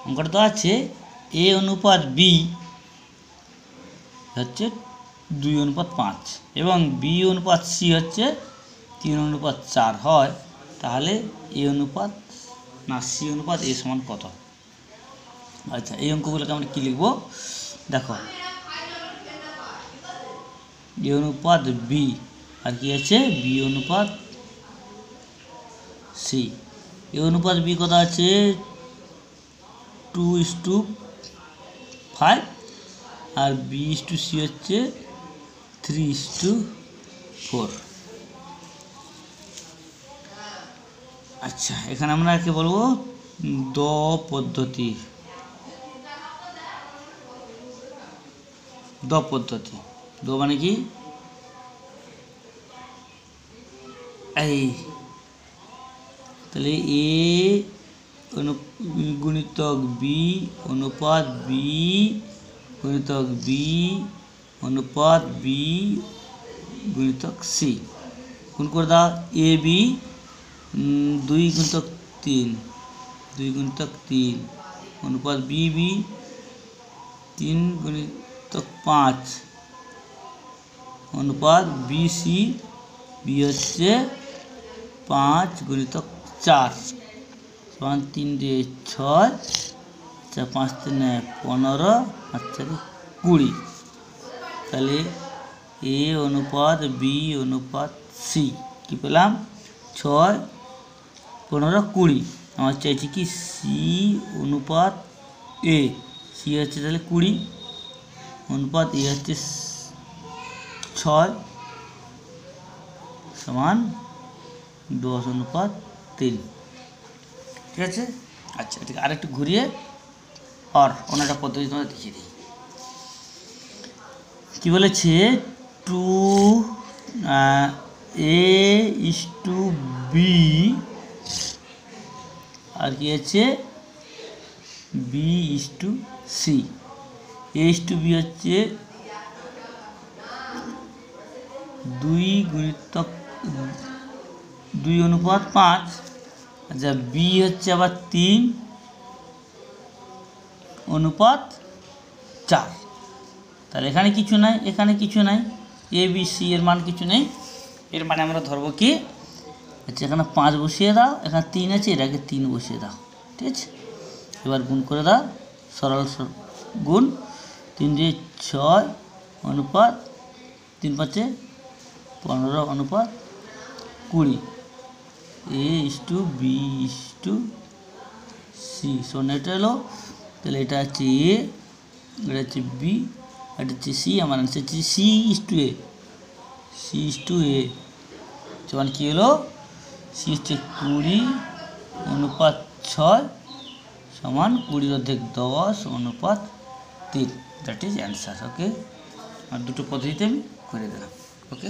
অঙ্কটা তো আছে এ অনুপাত বি হচ্ছে 2:5 এবং বি অনুপাত সি হচ্ছে 3:4 হয়, তাহলে এ অনুপাত না সি অনুপাত এ সমান কত? আচ্ছা, এই অঙ্কগুলোকে আমরা কী লিখব দেখো, এ অনুপাত বি আর কি আছে বি অনুপাত সি। এ অনুপাত বি কত আছে 2:5 আর বি:2সি হচ্ছে 3:4। আচ্ছা, এখানে আমরা কি বলবো দ পদ্ধতি। দ মানে কি এই, তাহলে এ গুণিতক বি অনুপাত বি গুণিতক বি অনুপাত বি গুণিতক সি। গুণ করে দাও এ বি 2:3 অনুপাত বি বি 3:5 অনুপাত বি সি, বি হচ্ছে 5:4 সমান 3×6, 5×3=15, 5×4=20। তাহলে এ অনুপাত বি অনুপাত সি কী পেলাম 6, 15, 20। আমার চাইছি কি সি অনুপাত এ, সি হচ্ছে তাহলে 20 অনুপাত এ হচ্ছে 6 সমান 10/3। ঠিক আছে। আচ্ছা, ঠিক আরেকটু ঘুরিয়ে আর অন্য একটা পদ্ধতি তোমাদের দেখিয়ে দিই। কী বলেছে 2a:b আর কি আছে b:c। a:b হচ্ছে 2:5। আচ্ছা, বি হচ্ছে আবার 3:4। তাহলে এখানে কিছু নাই, এখানে কিছু নাই, এ বি সি এর মান কিছু নেই। এর মানে আমরা ধরবো কি, আচ্ছা এখানে 5 বসিয়ে দাও, এখানে 3 আছে, এটাকে 3 বসিয়ে দাও। ঠিক আছে, এবার গুণ করে দাও, সরল গুণ 3×6 অনুপাত 3×5=15 অনুপাত 20 a:b:c। শোন এটা হলো, তাহলে এটা হচ্ছে এ, এটা হচ্ছে বি, এটা হচ্ছে সি। আমার আনসার হচ্ছে c:a। সমান কী হলো সি হচ্ছে 20:6 সমান 20/10/3। That is answer. ওকে, আর দুটো পদ্ধতিতে আমি করে দিলাম। ওকে।